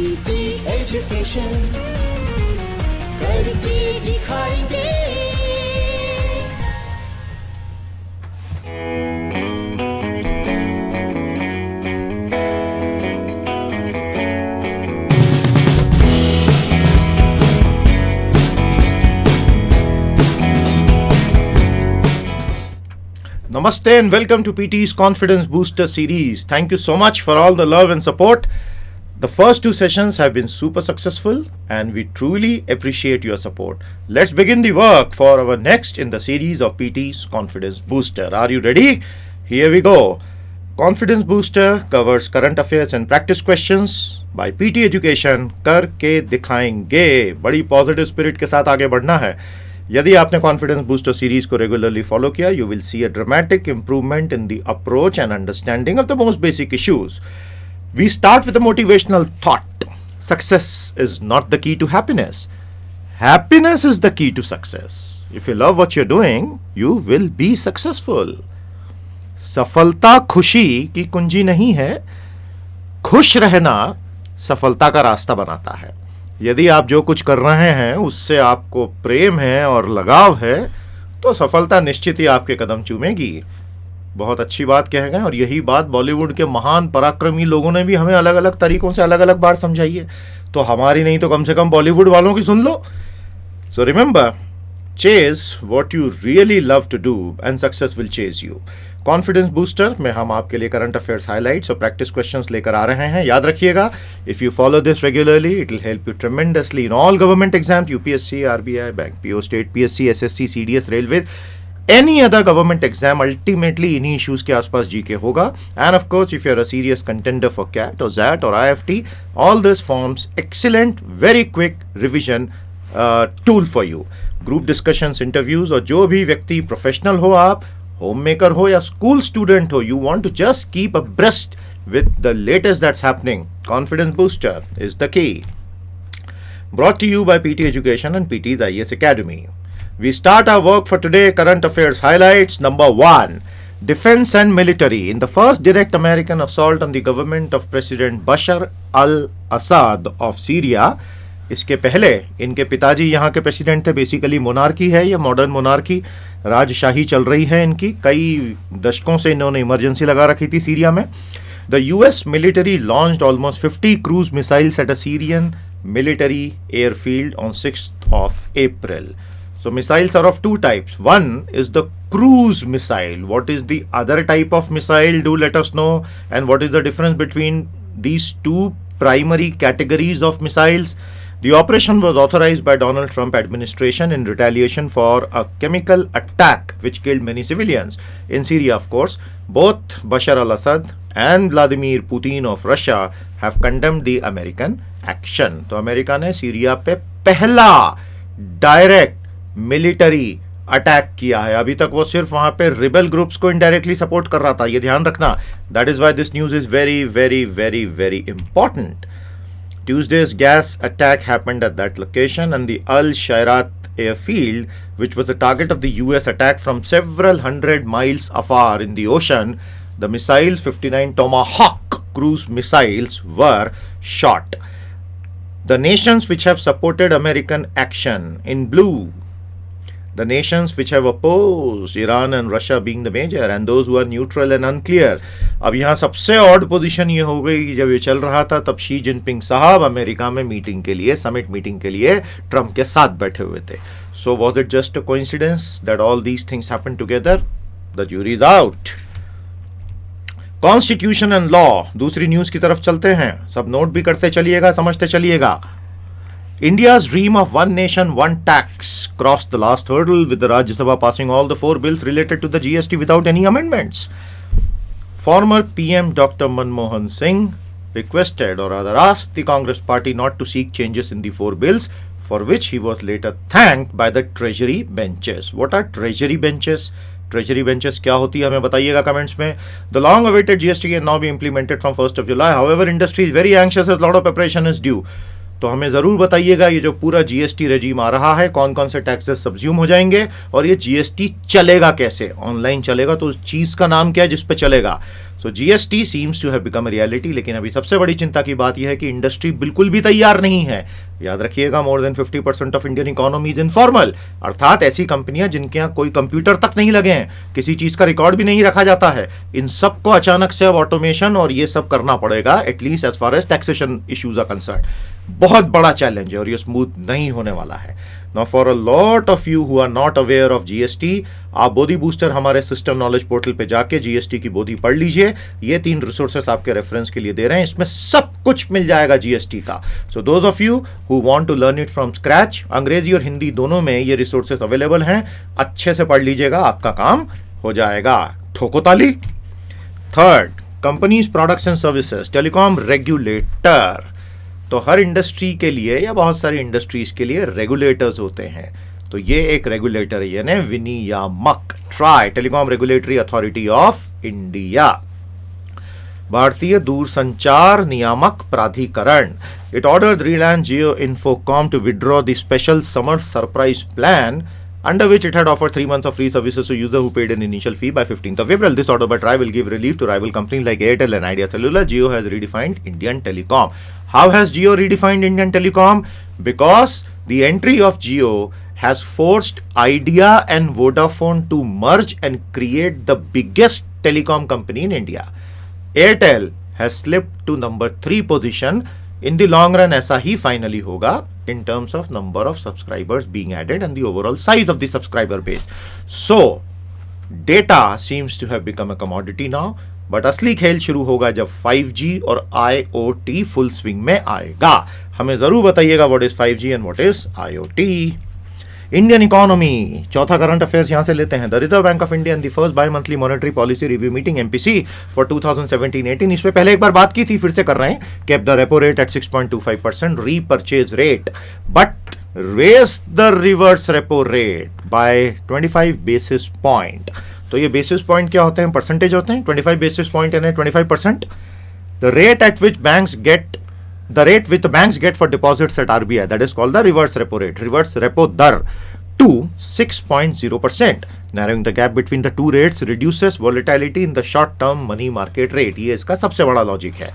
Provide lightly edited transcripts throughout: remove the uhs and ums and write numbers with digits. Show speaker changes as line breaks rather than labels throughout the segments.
PT education करके दिखाएंगे।
Namaste and welcome to PT's Confidence Booster series. Thank you so much for all the love and support. The first two sessions have been super successful and we truly appreciate your support. Let's begin the work for our next in the series of PT's Confidence Booster. Are you ready? Here we go. Confidence Booster covers current affairs and practice questions by PT Education. करके दिखाएंगे. बड़ी positive spirit के साथ आगे बढ़ना है. यदि आपने कॉन्फिडेंस बूस्टर सीरीज को रेगुलरली फॉलो किया, you will see a dramatic improvement in the approach and understanding of the most basic issues. We start with a motivational thought. Success is not the key to happiness. Happiness is the key to success. If you love what you are doing, you will be successful. सफलता खुशी की कुंजी नहीं है. खुश रहना सफलता का रास्ता बनाता है. यदि आप जो कुछ कर रहे हैं उससे आपको प्रेम है और लगाव है, तो सफलता निश्चित ही आपके कदम चूमेगी. बहुत अच्छी बात कह गए, और यही बात बॉलीवुड के महान पराक्रमी लोगों ने भी हमें अलग अलग तरीकों से अलग अलग बार समझाई है. तो हमारी नहीं तो कम से कम बॉलीवुड वालों की सुन लो. So remember, chase what you really love to do and success will chase you. Confidence booster में हम आपके लिए करंट अफेयर्स हाइलाइट्स और प्रैक्टिस क्वेश्चंस लेकर आ रहे हैं. याद रखिएगा, if you follow this regularly it will help you tremendously in all government exams, UPSC, RBI, bank PO, state PSC, SSC, CDS, railway, any other government exam. Ultimately issues इश्यूज के आसपास GK होगा. And of course, if you are a serious contender for CAT और XAT और IFT, all this forms excellent very quick revision tool for you. Group discussions, interviews, और जो भी व्यक्ति प्रोफेशनल हो, आप होम मेकर हो या स्कूल स्टूडेंट हो, you want to just keep abreast with the latest that's happening, Confidence Booster is the key. Brought to you by PT Education and PT's IAS Academy. We start our work for today. Current affairs highlights. Number 1, defense and military. In the first direct American assault on the government of President Bashar al-Assad of Syria, इसके पहले इनके पिताजी यहाँ के president थे. Basically monarchy है, ये modern monarchy, राजशाही चल रही है इनकी. कई दशकों से इन्होंने इमरजेंसी लगा रखी थी सीरिया में. The US military launched almost 50 cruise missiles at a Syrian military airfield on 6th of April. So missiles are of two types. One is the cruise missile. What is the other type of missile? Do let us know. And what is the difference between these two primary categories of missiles? The operation was authorized by Donald Trump administration in retaliation for a chemical attack which killed many civilians in Syria, of course. Both Bashar al-Assad and Vladimir Putin of Russia have condemned the American action. तो America ने Syria पे पहला direct military attack किया है. अभी तक वो सिर्फ वहां पे रिबेल ग्रुप्स को इनडायरेक्टली सपोर्ट कर रहा था. ये ध्यान रखना. That is why this news is very very very very important. Tuesday's gas attack happened at that location, and the Al-Shairat airfield, which was the target of the US attack from several hundred miles afar in the ocean, the missiles, 59 Tomahawk cruise missiles, were shot. The nations which have supported American action in blue, the nations which have opposed, Iran and Russia being the major, and those who are neutral and unclear. अब यहाँ सबसे odd position ये हो गई कि जब ये चल रहा था तब शी जिनपिंग साहब अमेरिका में मीटिंग के लिए, समिट मीटिंग के लिए ट्रम्प के साथ बैठे हुए थे. So was it just a coincidence that all these things happen together? The jury is out. Constitution and law, दूसरी न्यूज की तरफ चलते हैं. सब नोट भी करते चलिएगा, समझते चलिएगा. India's dream of one nation, one tax crossed the last hurdle with the Rajya Sabha passing all the 4 bills related to the GST without any amendments. Former PM Dr. Manmohan Singh requested, or rather asked, the Congress party not to seek changes in the 4 bills, for which he was later thanked by the Treasury benches. What are Treasury benches? Treasury benches क्या होती है हमें बताइएगा comments में. The long awaited GST can now be implemented from 1st of July. However, industry is very anxious as a lot of preparation is due. तो हमें ज़रूर बताइएगा ये जो पूरा जीएसटी रेजीम आ रहा है, कौन कौन से टैक्सेस सब्ज्यूम हो जाएंगे, और ये जीएसटी चलेगा कैसे. ऑनलाइन चलेगा तो उस चीज़ का नाम क्या है जिस पे चलेगा. So GST seems to have become a reality, लेकिन अभी सबसे बड़ी चिंता की बात यह है कि इंडस्ट्री बिल्कुल भी तैयार नहीं है। याद रखिएगा, more than 50% of Indian economy is informal, अर्थात ऐसी कंपनियां जिनके यहाँ कोई कंप्यूटर तक नहीं लगे हैं, किसी चीज का रिकॉर्ड भी नहीं रखा जाता है। इन सबको अचानक से अब ऑटोमेशन और ये सब करना पड़ेगा, at least as far as taxation issues are concern. बहुत बड़ा चैलेंज है और ये स्मूथ नहीं होने वाला है। Now for a lot of you who are not aware of GST, आप बोधी बूस्टर हमारे सिस्टम नॉलेज पोर्टल पे जाके GST की बोधी पढ़ लीजिए। ये 3 रिसोर्सेस आपके रेफरेंस के लिए दे रहे हैं, इसमें सब कुछ मिल जाएगा GST का। So those of you who want to learn it from scratch, अंग्रेजी और हिंदी दोनों में ये रिसोर्सेस अवेलेबल हैं, अच्छे से पढ़ लीजिएगा, आपका काम हो जाएगा। ठोको ताली। Third, companies products and services, telecom regulator. तो हर इंडस्ट्री के लिए या बहुत सारी इंडस्ट्रीज के लिए रेगुलेटर्स होते हैं, तो ये एक रेगुलेटर है, यानी विनियामक, TRAI, telecom regulatory authority of India, भारतीय दूरसंचार नियामक प्राधिकरण। It ordered Reliance Jio Infocomm to withdraw the special summer surprise plan under which it had offered 3 months of free services to users who paid an initial fee by 15th of April. This order by TRAI will give relief to rival companies like Airtel and Idea Cellular. Jio has redefined Indian Telecom. How has Jio redefined Indian Telecom? Because the entry of Jio has forced Idea and Vodafone to merge and create the biggest telecom company in India. Airtel has slipped to number 3 position. In the long run ऐसा ही finally होगा in terms of number of subscribers being added and the overall size of the subscriber base. So data seems to have become a commodity now, but असली खेल शुरू होगा जब 5G और IoT full swing में आएगा। हमें जरूर बताइएगा what is 5G and what is IoT. Indian economy, चौथा करंट अफेयर्स यहां से लेते हैं। The reserve bank of India in the first by monthly monetary policy review meeting MPC for 2017-18, इस पे पहले एक बार बात की थी, फिर से कर रहे हैं, kept the repo rate at 6.25%, repurchase rate, but raise the reverse repo rate by 25 basis point. तो ये बेसिस पॉइंट क्या होते हैं? परसेंटेज होते हैं। 25 बेसिस पॉइंट यानी 25%। The rate at which banks get the rate which the banks get for deposits at RBI, that is called the reverse repo rate, reverse repo dar, to 6.0%. Narrowing the gap between the two rates reduces volatility in the short term money market rate. ये इसका सबसे बड़ा logic है।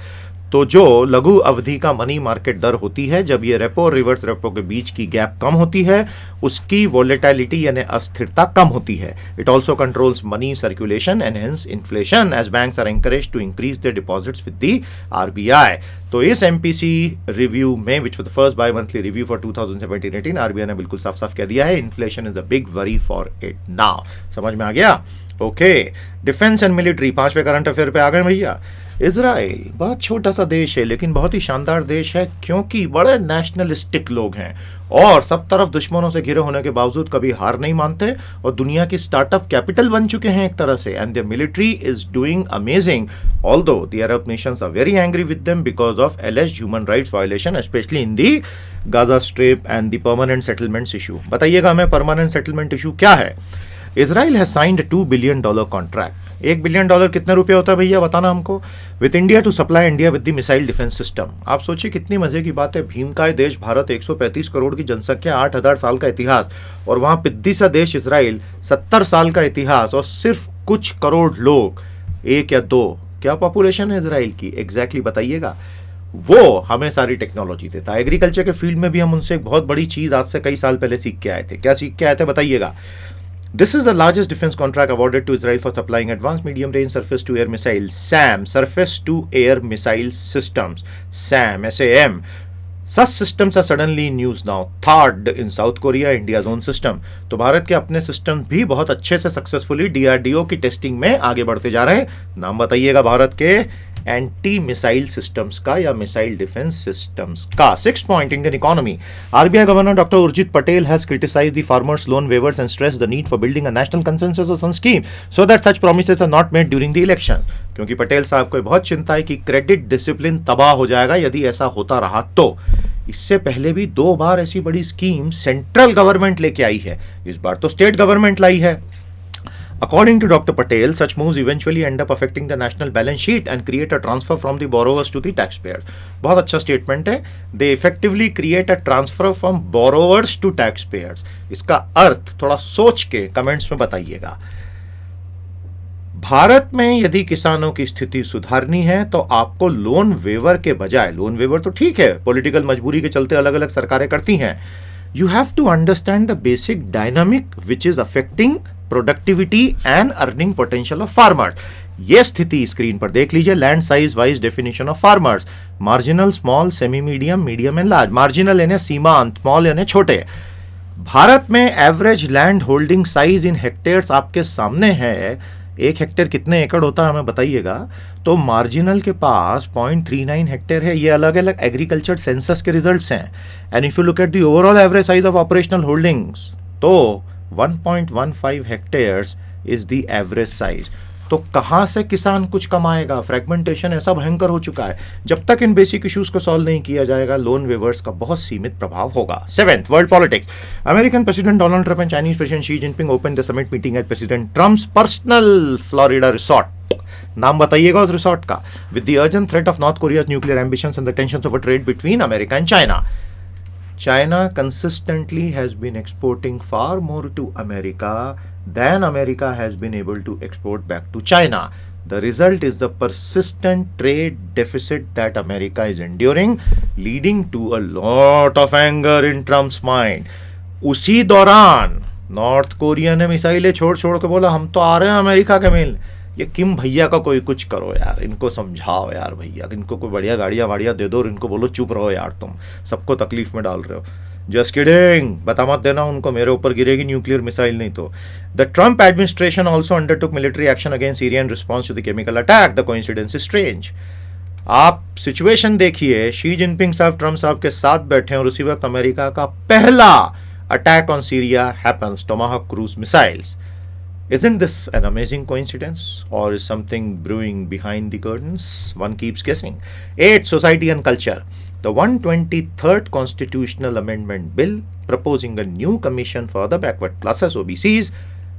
तो जो लघु अवधि का मनी मार्केट दर होती है, जब ये रेपो और रिवर्स रेपो के बीच की गैप कम होती है, उसकी वोलेटिलिटी यानी अस्थिरता कम होती है। It also controls money circulation and hence inflation as banks are encouraged to increase their deposits with the RBI। तो इस MPC रिव्यू में, which for the first bimonthly review for 2017-18, RBI ने बिल्कुल साफ साफ कह दिया है, inflation is a big worry for it now. समझ में आ गया? ओके, डिफेंस एंड मिलिट्री, 5वें करंट अफेयर पे आ गए भैया। इजराइल बहुत छोटा सा देश है, लेकिन बहुत ही शानदार देश है, क्योंकि बड़े नेशनलिस्टिक लोग हैं और सब तरफ दुश्मनों से घिरे होने के बावजूद कभी हार नहीं मानते और दुनिया की स्टार्टअप कैपिटल बन चुके हैं एक तरह से, and their military is doing amazing, although the Arab nations are very angry with them because of alleged human rights violation, specially in the Gaza strip and the permanent settlements issue. बताइएगा हमें permanent settlement issue क्या है? Israel has signed a $2 billion contract. $1 billion कितने रुपए होता है भैया, बताना हमको? With India to supply India with the missile defence system. आप सोचिए कितनी मजे की बात है, भीमकाय देश भारत, 135 करोड़ की जनसंख्या, 8000 साल का इतिहास, और वहां पिद्दी सा देश इजराइल, 70 साल का इतिहास और सिर्फ कुछ करोड़ लोग, 1 या 2, क्या पॉपुलेशन है इजराइल की एग्जैक्टली बताइएगा? वो हमें सारी टेक्नोलॉजी देता है। एग्रीकल्चर के फील्ड में भी हम उनसे एक बहुत बड़ी चीज आज से कई साल पहले सीख के आए थे। क्या सीख के आए थे बताइएगा? This is the largest defense contract awarded to Israel for supplying advanced medium-range surface-to-air missile (SAM) surface-to-air missile systems. SAM, SAM. Such systems are suddenly in news now. Third in South Korea, India's own system. तो भारत के अपने system भी बहुत अच्छे से successfully DRDO की testing में आगे बढ़ते जा रहे हैं। नाम बताइएगा भारत के एंटी मिसाइल सिस्टम्स का या मिसाइल डिफेंस सिस्टम्स का। 6 point, Indian economy. RBI governor doctor Urjit Patel has criticized the farmers' loan waivers and stressed the need for building a national consensus on scheme so that such promises are not made during the election. क्योंकि पटेल साहब को बहुत चिंता है कि credit discipline तबाह हो जाएगा यदि ऐसा होता रहा तो। इससे पहले भी 2 बार ऐसी बड़ी स्कीम सेंट्रल गवर्नमेंट लेके आई है, इस बार तो स्टेट गवर्नमेंट लाई है। According to Dr. Patel, such moves eventually end up affecting the national balance sheet and create a transfer from the borrowers to the taxpayers. बहुत अच्छा स्टेटमेंट है। They effectively create a transfer from borrowers to taxpayers. इसका अर्थ थोड़ा सोच के comments में बताइएगा। भारत में यदि किसानों की स्थिति सुधारनी है तो आपको लोन वेवर के बजाय, लोन वेवर तो ठीक है, पॉलिटिकल मजबूरी के चलते अलग अलग सरकारें करती हैं, you have to understand the basic dynamic which is affecting productivity and earning potential of farmers. ये स्थिति स्क्रीन पर देख लीजिए. Land size wise definition of farmers, marginal, small, semi medium, medium and large. Marginal यानी सीमांत, small यानी छोटे. भारत में average land holding size in hectares आपके सामने है. 1 हेक्टेयर कितने एकड़ होता है हमें बताइएगा. तो मार्जिनल के पास 0.39 हेक्टेयर है. ये अलग अलग एग्रीकल्चर सेंसस के रिजल्ट्स हैं. And if you look at the overall average size of operational holdings तो 1.15 hectares is the average size. तो कहां से किसान कुछ कमाएगा? फ्रेगमेंटेशन ऐसा भयंकर हो चुका है. जब तक इन बेसिक इश्यूज को सॉल्व नहीं किया जाएगा, लोन वेवर्स का बहुत सीमित प्रभाव होगा. 7th, world politics. American president Donald Trump and Chinese president Xi Jinping open the summit meeting at president Trump's personal Florida resort. नाम बताइएगा उस रिसोर्ट का. With the urgent threat of north Korea's nuclear ambitions and the tensions over trade between America and China. China consistently has been exporting far more to America than America has been able to export back to China. The result is the persistent trade deficit that America is enduring, leading to a lot of anger in Trump's mind. उसी दौरान north Korea ने मिसाइलें छोड़ छोड़ के बोला हम तो आ रहे हैं अमेरिका के मिल. ये किम भैया का कोई कुछ करो यार, इनको समझाओ यार भैया, इनको कोई बढ़िया गाड़ियाँ वाड़ियाँ दे दो और इनको बोलो चुप रहो यार, तुम सबको तकलीफ में डाल रहे हो. जस्ट किडिंग, बता मत देना उनको, मेरे ऊपर गिरेगी न्यूक्लियर मिसाइल नहीं तो. The Trump administration also undertook military action against Syria in response to the chemical attack. The coincidence is strange. आप सिचुएशन देखिए, शी जिनपिंग साहब ट्रंप साहब के साथ बैठे हैं और उसी वक्त अमेरिका का पहला attack on Syria happens, Tomahawk cruise missiles. Isn't this an amazing coincidence, or is something brewing behind the curtains? One keeps guessing. 8. Society and culture. The 123rd Constitutional Amendment Bill proposing a new commission for the backward classes (OBCs)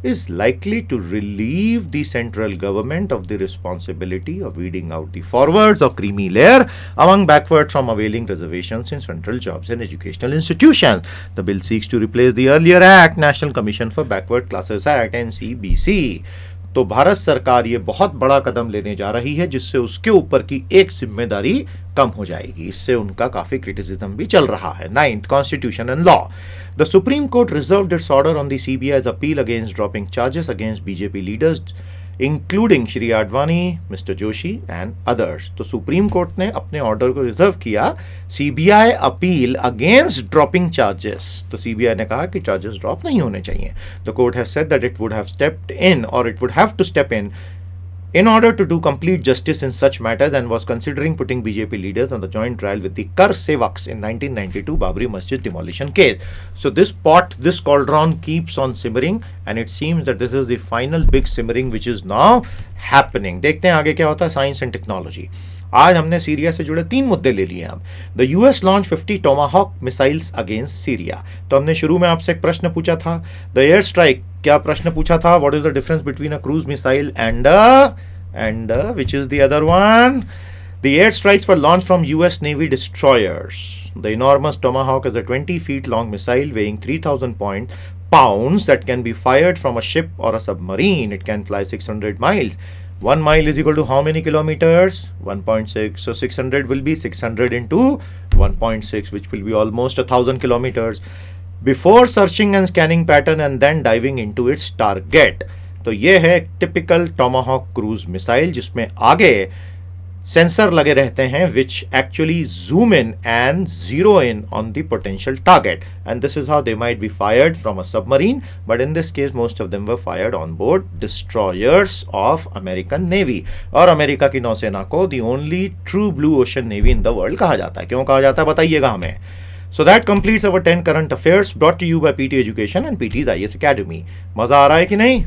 is likely to relieve the central government of the responsibility of weeding out the forwards or creamy layer among backwards from availing reservations in central jobs and educational institutions. The bill seeks to replace the earlier Act, National Commission for Backward Classes Act (NCBC). तो भारत सरकार ये बहुत बड़ा कदम लेने जा रही है जिससे उसके ऊपर की एक जिम्मेदारी कम हो जाएगी. इससे उनका काफी क्रिटिसिज्म भी चल रहा है. 9th, Constitution and Law. The Supreme Court reserved its order on the CBI's appeal against dropping charges against BJP leaders, including Shri Advani, Mr. Joshi and others. तो सुप्रीम कोर्ट ने अपने ऑर्डर को reserve किया CBI appeal against dropping charges. तो CBI ने कहा कि charges drop नहीं होने चाहिए. The court has said that it would have stepped in और it would have to step in order to do complete justice in such matters and was considering putting BJP leaders on the joint trial with the Kar Sevaks in 1992 Babri Masjid demolition case. So this pot, this cauldron keeps on simmering and it seems that this is the final big simmering which is now happening. देखते हैं आगे क्या होता है. Science and technology. आज हमने Syria से जुड़े 3 मुद्दे ले लिए हम. The US launch 50 Tomahawk missiles against Syria. तो हमने शुरू में आपसे एक प्रश्न पूछा था, द एयर स्ट्राइक. क्या प्रश्न पूछा था? What is the difference between a cruise missile and which is the other one? The air strikes were launched from US Navy destroyers. The enormous Tomahawk is a 20 feet long missile weighing 3,000 pounds that can be fired from a ship or a submarine. It can fly 600 miles. 1 mile is equal to how many kilometers? 1.6. So 600 will be 600 into 1.6, which will be almost 1,000 kilometers. Before searching and scanning pattern and then diving into its target. तो ये है typical Tomahawk cruise missile जिसमें आगे sensor लगे रहते हैं which actually zoom in and zero in on the potential target and this is how they might be fired from a submarine but in this case most of them were fired on board destroyers of American navy. और America की नौसेना को the only true blue ocean navy in the world कहा जाता है. क्यों कहा जाता है बताइएगा हमें. So that completes our 10 current affairs brought to you by PT Education and PT's IAS Academy. मजा आ रहा है कि नहीं?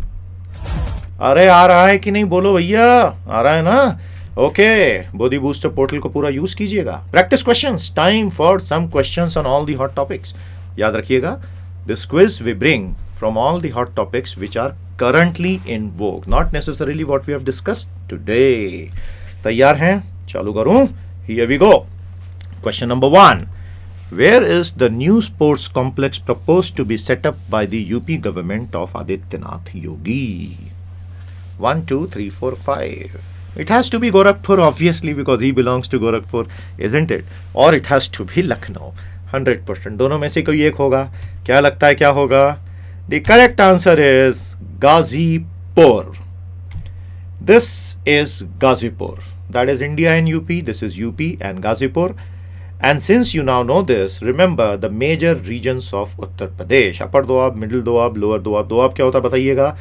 अरे आ रहा है कि नहीं बोलो भैया. आ रहा है ना? ओके, बोधी बूस्टर पोर्टल को पूरा यूज कीजिएगा. Practice questions. Time for some questions on all the hot topics. याद रखिएगा, this quiz we bring from all the hot topics which are currently in vogue, not necessarily what we have discussed today. तैयार हैं? चालू करूं? Here we go. Question number 1. Where is the new sports complex proposed to be set up by the UP government of Adityanath Yogi? 1 2 3 4 5. It has to be Gorakhpur, obviously, because he belongs to Gorakhpur, isn't it? Or it has to be Lucknow. 100%. दोनों में से कोई एक होगा. क्या लगता है क्या होगा? The correct answer is Gazipur. This is Gazipur. That is India and UP. This is UP and Gazipur. And since you now know this, remember the major regions of Uttar Pradesh. Upper Doab, Middle Doab, Lower Doab. Doab क्या होता है बताइएगा?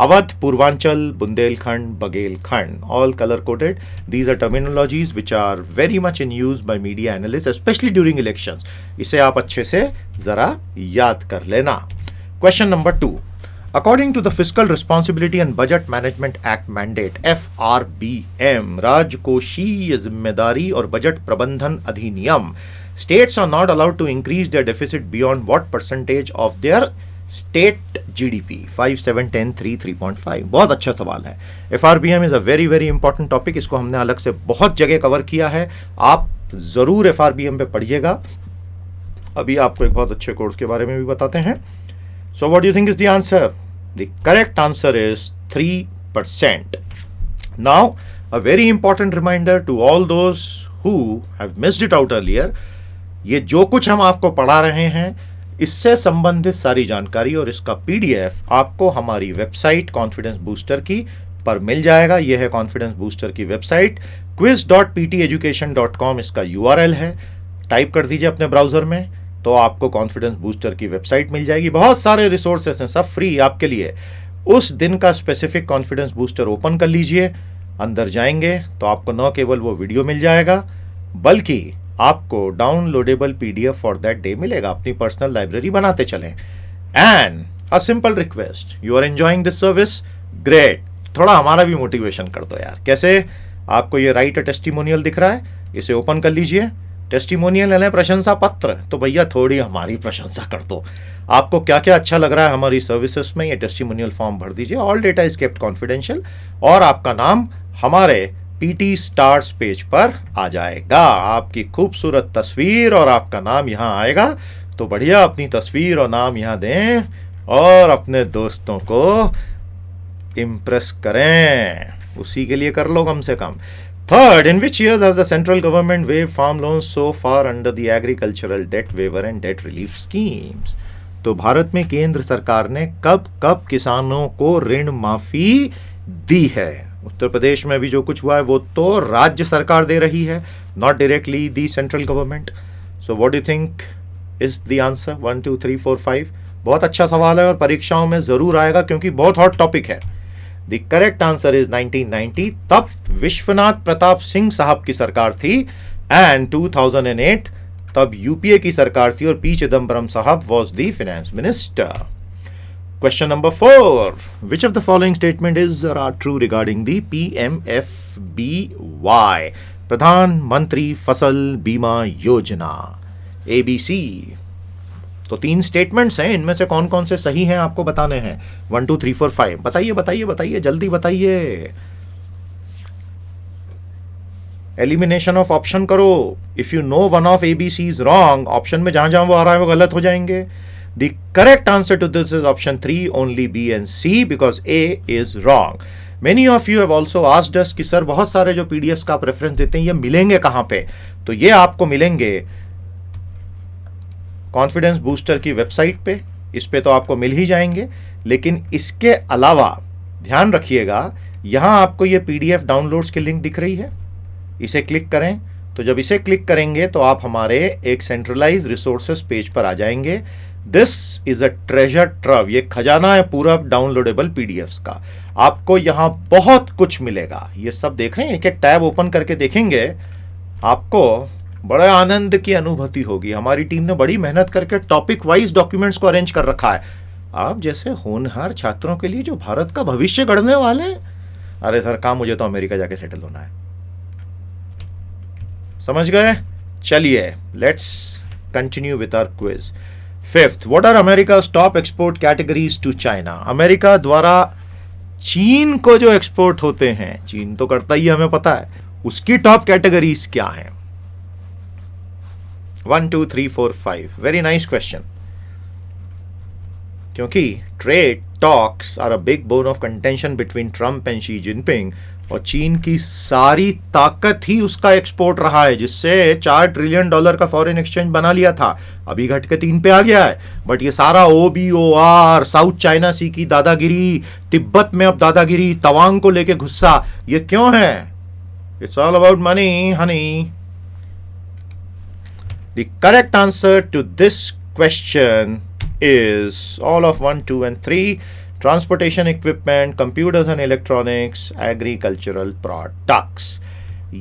Awadh, Purvanchal, Bundelkhand, Bagelkhand, all color coded. These are terminologies which are very much in use by media analysts, especially during elections. इसे आप अच्छे से जरा याद कर लेना. Question number 2. According to the Fiscal Responsibility and Budget Management Act mandate (FRBM), राजकोषीय जिम्मेदारी और बजट प्रबंधन अधिनियम, states are not allowed to increase their deficit beyond what percentage of their state GDP. 5 7 10 3 3.5. बहुत अच्छा सवाल है. FRBM is a very very important topic. इसको हमने अलग से बहुत जगह कवर किया है. आप जरूर FRBM पे पढ़िएगा. अभी आपको एक बहुत अच्छे कोर्स के बारे में भी बताते हैं. So what do you think is the answer? The correct answer is 3%. Now a very important reminder to all those who have missed it out earlier. ये जो कुछ हम आपको पढ़ा रहे हैं, इससे संबंधित सारी जानकारी और इसका PDF आपको हमारी वेबसाइट कॉन्फिडेंस बूस्टर की पर मिल जाएगा. यह है कॉन्फिडेंस बूस्टर की वेबसाइट. quiz.pteducation.com इसका URL है. टाइप कर दीजिए अपने ब्राउजर में तो आपको कॉन्फिडेंस बूस्टर की वेबसाइट मिल जाएगी. बहुत सारे रिसोर्सेस हैं, सब फ्री आपके लिए. उस दिन का स्पेसिफिक कॉन्फिडेंस बूस्टर ओपन कर लीजिए. अंदर जाएंगे तो आपको न केवल वो वीडियो मिल जाएगा, बल्कि आपको downloadable PDF for that day मिलेगा. अपनी पर्सनल लाइब्रेरी बनाते चलें. And a simple request, you are enjoying this service, great. थोड़ा हमारा भी मोटिवेशन कर दो यार. कैसे? आपको ये राइट अ टेस्टिमोनियल दिख रहा है, इसे ओपन कर लीजिए. टेस्टिमोनियल यानी प्रशंसा पत्र. तो भैया थोड़ी हमारी प्रशंसा कर दो. आपको क्या क्या अच्छा लग रहा है हमारी सर्विसेज में, ये टेस्टिमोनियल फॉर्म भर दीजिए. All data is kept confidential और आपका नाम हमारे PT स्टार्स पेज पर आ जाएगा. आपकी खूबसूरत तस्वीर और आपका नाम यहाँ आएगा. तो बढ़िया अपनी तस्वीर और नाम यहाँ दें और अपने दोस्तों को इम्प्रेस करें. उसी के लिए कर लो कम से कम. Third, in which years has the central government waived farm loans so far under the agricultural debt waiver and debt relief schemes? तो भारत में केंद्र सरकार ने कब कब किसानों को ऋण माफी दी है? उत्तर प्रदेश में भी जो कुछ हुआ है वो तो राज्य सरकार दे रही है, not directly the central government. So what do you think is the answer? 1 2 3 4 5. बहुत अच्छा सवाल है और परीक्षाओं में जरूर आएगा क्योंकि बहुत हॉट टॉपिक है. The correct answer is 1990. तब विश्वनाथ प्रताप सिंह साहब की सरकार थी. एंड 2008 तब UPA की सरकार थी और P चिदम्बरम साहब was the finance minister. Question number 4. Which of the following statement is or are true regarding the PMFBY? प्रधानमंत्री फसल बीमा योजना. ABC. तो 3 स्टेटमेंट्स हैं, इनमें से कौन कौन से सही हैं आपको बताने हैं. 1 2 3 4 5. बताइए बताइए बताइए, जल्दी बताइए. एलिमिनेशन ऑफ ऑप्शन करो. If you know one of ABC is wrong, option में जहां जहां वो आ रहा है वो गलत हो जाएंगे. The correct answer to this is option 3, only B and C, because A is wrong. Many of you have also asked us कि सर बहुत सारे जो PDFs का आप रेफरेंस देते हैं ये मिलेंगे कहाँ पे? तो ये आपको मिलेंगे कॉन्फिडेंस बूस्टर की वेबसाइट पे. इस पे तो आपको मिल ही जाएंगे, लेकिन इसके अलावा ध्यान रखिएगा यहाँ आपको ये PDF डाउनलोड्स की लिंक दिख रही है. इसे क्लिक करें. तो जब इसे क्लिक करेंगे तो आप हमारे एक सेंट्रलाइज रिसोर्सेज पेज पर आ जाएंगे. This is a treasure trove. ये खजाना है पूरा डाउनलोडेबल PDFs का. आपको यहाँ बहुत कुछ मिलेगा. ये सब देख रहे हैं, एक एक टैब ओपन करके देखेंगे, आपको बड़े आनंद की अनुभूति होगी. हमारी टीम ने बड़ी मेहनत करके टॉपिक वाइज डॉक्यूमेंट्स को अरेंज कर रखा है. आप जैसे होनहार छात्रों के लिए जो भारत का भविष्य गढ़ने वाले हैं. अरे सर काम मुझे तो अमेरिका जाके सेटल होना है. समझ गए? चलिए let's continue with our quiz. 5th, what are America's top export categories to China? America द्वारा चीन को जो एक्सपोर्ट होते हैं, चीन तो करता ही हमें पता है, उसकी टॉप कैटेगरीज क्या हैं? 1 2 3 4 5. Very nice question. क्योंकि trade talks are a big bone of contention between Trump and Xi Jinping, और चीन की सारी ताकत ही उसका एक्सपोर्ट रहा है, जिससे $4 ट्रिलियन का फॉरेन एक्सचेंज बना लिया था, अभी घट के 3 पे आ गया है। बट ये सारा OBOR, साउथ चाइना सी की दादागिरी, तिब्बत में अब दादागिरी, तवांग को लेके गुस्सा, ये क्यों है? It's all about money honey. The correct answer to this question is all of 1, 2 and 3: transportation equipment, computers and electronics, agricultural products.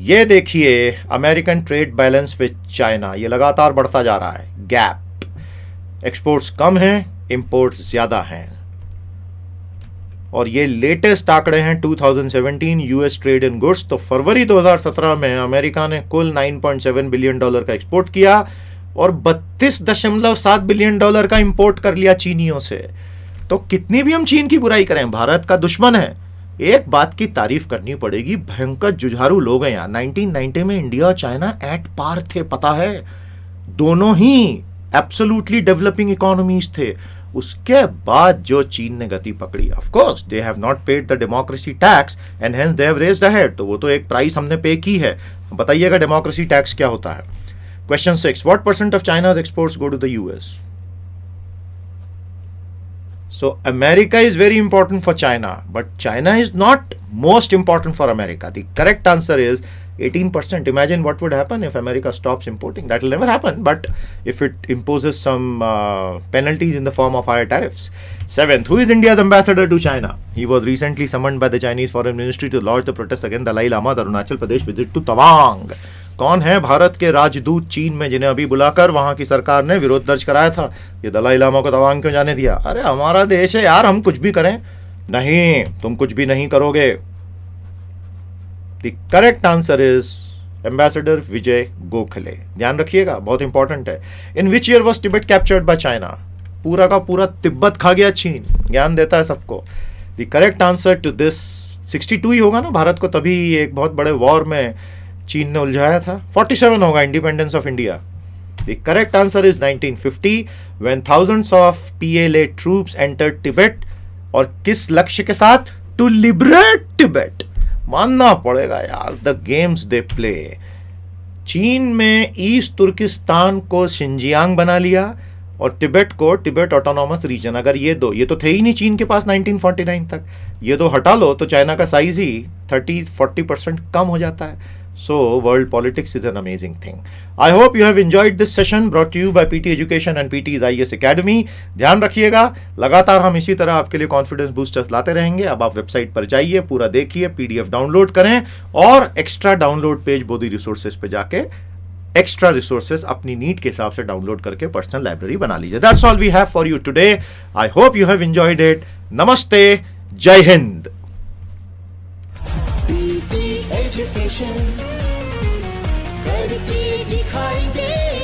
ये देखिए American trade balance with China, ये लगातार बढ़ता जा रहा है, गैप। एक्सपोर्ट्स कम हैं, इंपोर्ट्स ज्यादा हैं, और ये लेटेस्ट आंकड़े हैं 2017 यूएस ट्रेड इन गुड्स। तो फरवरी 2017 में अमेरिका ने कुल $9.7 बिलियन का एक्सपोर्ट किया और $32.7 बिलियन का इंपोर्ट कर लिया चीनियों से। तो कितनी भी हम चीन की बुराई करें, भारत का दुश्मन है, एक बात की तारीफ करनी पड़ेगी, भयंकर जुझारू लोग हैं यहाँ। 1990 में इंडिया और चाइना एट पार थे, पता है, दोनों ही एब्सोल्युटली डेवलपिंग इकोनॉमीज थे। उसके बाद जो चीन ने गति पकड़ी, of course they have not paid the democracy tax and hence they have raised ahead, तो वो तो एक प्राइस हमने पे की है। बताइएगा डेमोक्रेसी टैक्स क्या होता है। Question 6: What percent of China's exports go to the US? So America is very important for China, but China is not most important for America. The correct answer is 18%. Imagine what would happen if America stops importing. That will never happen, but if it imposes some penalties in the form of higher tariffs. 7th: Who is India's ambassador to China? He was recently summoned by the Chinese Foreign Ministry to lodge the protest against Dalai Lama's Arunachal Pradesh visit to Tawang. कौन है भारत के राजदूत चीन में, जिन्हें अभी बुलाकर वहां की सरकार ने विरोध दर्ज कराया था? ये दलाई लामा को तवांग क्यों जाने दिया? अरे हमारा देश है यार, हम कुछ भी करें। नहीं, तुम कुछ भी नहीं करोगे। The correct answer is ambassador Vijay Gokhale. ध्यान रखिएगा, बहुत इंपॉर्टेंट है। In which year was Tibet captured by China? पूरा का पूरा तिब्बत खा गया चीन, ज्ञान देता है सबको। The correct answer to this 62 ही होगा ना, भारत को तभी एक बहुत बड़े वॉर में चीन ने उलझाया था। 47 होगा, independence of India. The correct answer is 1950 when thousands of PLA troops entered Tibet, और किस लक्ष्य के साथ? To liberate Tibet. मानना पड़ेगा यार, द गेम्स दे प्ले। चीन में ईस्ट तुर्किस्तान को शिंजियांग बना लिया और तिब्बत को तिब्बत ऑटोनॉमस रीजन। अगर ये तो थे ही नहीं चीन के पास 1949 तक, ये दो हटा लो तो चाइना का साइज ही 30-40% कम हो जाता है। So world politics is an amazing thing. I hope you have enjoyed this session brought to you by PT Education and PT's IAS Academy. ध्यान रखिएगा, लगातार हम इसी तरह आपके लिए कॉन्फिडेंस बूस्टर्स लाते रहेंगे। अब आप वेबसाइट पर जाइए, पूरा देखिए, PDF डाउनलोड करें और extra download page Bodhi resources पे जाके एक्स्ट्रा रिसोर्सेज अपनी नीड के हिसाब से डाउनलोड करके पर्सनल लाइब्रेरी बना लीजिए। That's all we have for you today. I hope you have enjoyed it. नमस्ते, जय हिंद।
PT Education करके दिखाएंगे।